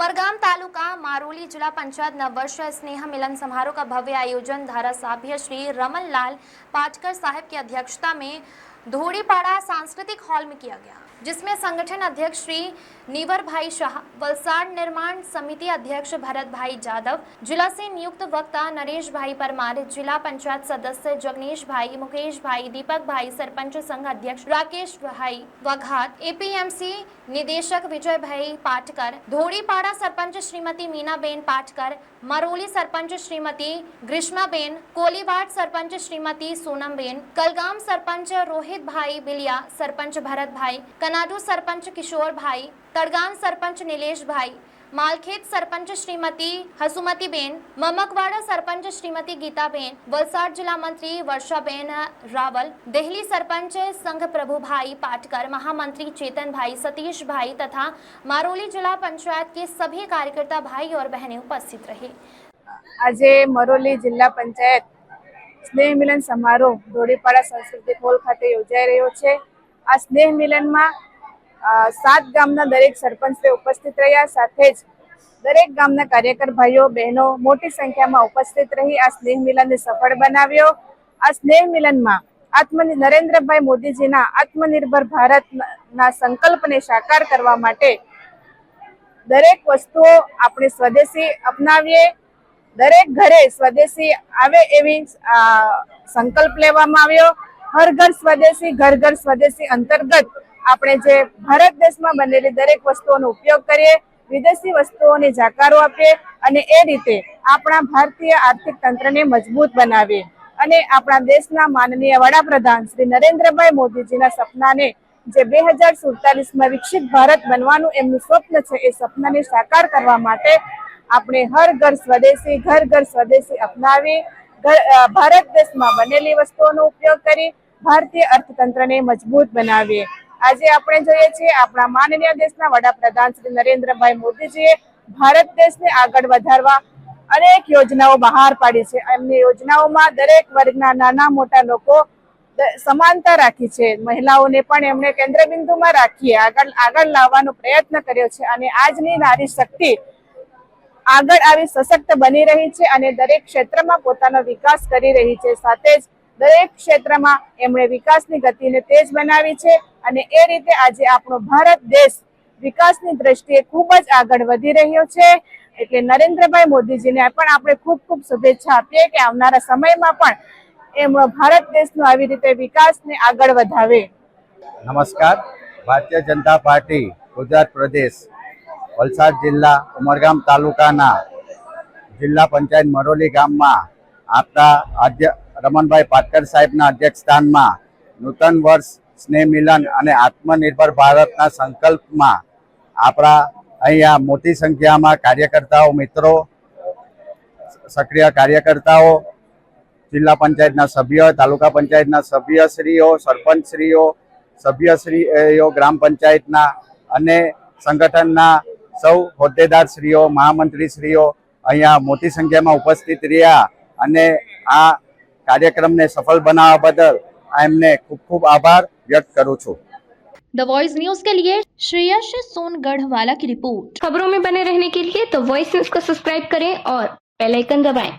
उमरगाम तालुका मारोली जिला पंचायत नववर्ष स्नेह मिलन समारोह का भव्य आयोजन धारासभ्य श्री रमन लाल पाटकर साहब की अध्यक्षता में धोड़ीपाड़ा सांस्कृतिक हॉल में किया गया, जिसमें संगठन अध्यक्ष श्री नीवर भाई शाह, वलसाड़ निर्माण समिति अध्यक्ष भरत भाई जादव, जिला से नियुक्त वक्ता नरेश भाई परमार, जिला पंचायत सदस्य जगनेश भाई, मुकेश भाई, दीपक भाई, सरपंच संघ अध्यक्ष राकेश भाई वघात, एपीएमसी निदेशक विजय भाई पाटकर, धोड़ीपाड़ा सरपंच श्रीमती मीनाबेन पाटकर, मरोली सरपंच श्रीमती ग्रीष्माबेन, कोलीवाड़ सरपंच श्रीमती सोनमबेन, कलगाम सरपंच रोहित भाई बिलिया, सरपंच भरत भाई, कनाडू सरपंच किशोर भाई, तड़गाम सरपंच नीलेश भाई, मालखेत सरपंच श्रीमती हसुमती बेन, ममकवाड़ा सरपंच श्रीमती गीता बेन, वलसाड़ जिला मंत्री वर्षाबेन रावल, देहली सरपंच संघ प्रभु भाई पाटकर, महामंत्री चेतन भाई, सतीश भाई तथा मारोली जिला पंचायत के सभी कार्यकर्ता भाई और बहनें उपस्थित रहे। આજે મરોલી જિલ્લા પંચાયત સ્નેહ મિલન સમારોહ ધોળીપાડા સાંસ્કૃતિક હોલ ખાતે યોજાઈ રહ્યો છે। આ સ્નેહ મિલનમાં 7 ગામના દરેક સરપંચે ઉપસ્થિત રહ્યા, સાથે જ દરેક ગામના કાર્યકર ભાઈઓ બહેનો મોટી સંખ્યામાં ઉપસ્થિત રહી આ સ્નેહ મિલનને સફળ બનાવ્યો। આ સ્નેહ મિલનમાં નરેન્દ્રભાઈ મોદીજીના આત્મનિર્ભર ભારતના સંકલ્પને સાકાર કરવા માટે દરેક વસ્તુઓ આપણે સ્વદેશી અપનાવીએ, દરેક ઘરે સ્વદેશી આવે એવી સંકલ્પ લેવામાં આવ્યો। હર ઘર સ્વદેશી ઘર ઘર સ્વદેશી અંતર્ગત આપણે જે ભારત દેશમાં બનેલી દરેક વસ્તુઓનો ઉપયોગ કરીએ, વિદેશી વસ્તુઓને જાકારો આપીએ અને એ રીતે આપણા ભારતીય આર્થિક તંત્રને મજબૂત બનાવીએ અને આપણા દેશના માનનીય વડાપ્રધાન શ્રી નરેન્દ્રભાઈ મોદીજીના સપનાને જે 2047માં વિકસિત ભારત બનવાનું એમનું સ્વપ્ન છે એ સપનાને સાકાર કરવા માટે આપણે હર ઘર સ્વદેશી ઘર ઘર સ્વદેશી અપનાવી ભારત દેશમાં બનેલી વસ્તુઓનો ઉપયોગ કરી ભારતીય અર્થતંત્રને મજબૂત બનાવીએ। આજે આપણે જોઈએ છીએ આપણા માનનીય દેશના વડાપ્રધાન શ્રી નરેન્દ્રભાઈ મોદીજીએ ભારત દેશને આગળ વધારવા અનેક યોજનાઓ બહાર પાડી છે। એમની યોજનાઓમાં દરેક વર્ગના નાના મોટા લોકો સમાનતા રાખી છે, મહિલાઓને પણ એમણે કેન્દ્રબિંદુમાં રાખી આગળ લાવવાનો પ્રયત્ન કર્યો છે અને આજની નારી શક્તિ આગળ આવી સશક્ત બની રહી છે અને દરેક ક્ષેત્રમાં પોતાનો વિકાસ કરી રહી છે। સાથે જ દરેક ક્ષેત્રમાં એમણે વિકાસની ગતિને તેજ બનાવી છે અને એ રીતે આજે આપણો ભારત દેશ વિકાસની દ્રષ્ટિએ ખૂબ જ આગળ વધી રહ્યો છે। એટલે નરેન્દ્રભાઈ મોદીજીને પણ આપણે ખૂબ ખૂબ શુભેચ્છા આપીએ કે આવનારા સમયમાં પણ એમનો ભારત દેશનો આવી રીતે વિકાસને આગળ વધાવે। નમસ્કાર, ભારતીય જનતા પાર્ટી ગુજરાત પ્રદેશ વલસાડ જિલ્લા ઉમરગામ તાલુકાના જિલ્લા પંચાયત મરોલી ગામમાં આપણા રમણભાઈ પાટકર સાહેબના અધ્યક્ષસ્થાનમાં નૂતન વર્ષ સ્નેહ મિલન અને આત્મનિર્ભર ભારતના સંકલ્પમાં આપણા અહીંયા મોટી સંખ્યામાં કાર્યકર્તાઓ મિત્રો, સક્રિય કાર્યકર્તાઓ, જિલ્લા પંચાયતના સભ્યો, તાલુકા પંચાયતના સભ્યશ્રીઓ, સરપંચશ્રીઓ, સભ્યશ્રીઓ, ગ્રામ પંચાયતના અને સંગઠનના સૌ હોદ્દેદારશ્રીઓ, મહામંત્રીશ્રીઓ અહીંયા મોટી સંખ્યામાં ઉપસ્થિત રહ્યા અને આ કાર્યક્રમને સફળ બનાવવા બદલ એમને ખૂબ ખૂબ આભાર વ્યક્ત કરું છું। द वॉइस न्यूज के लिए श्रेयस सोनगढ़वाला की रिपोर्ट। खबरों में बने रहने के लिए द वॉइस न्यूज को सब्सक्राइब करें और बेल आइकन दबाएं।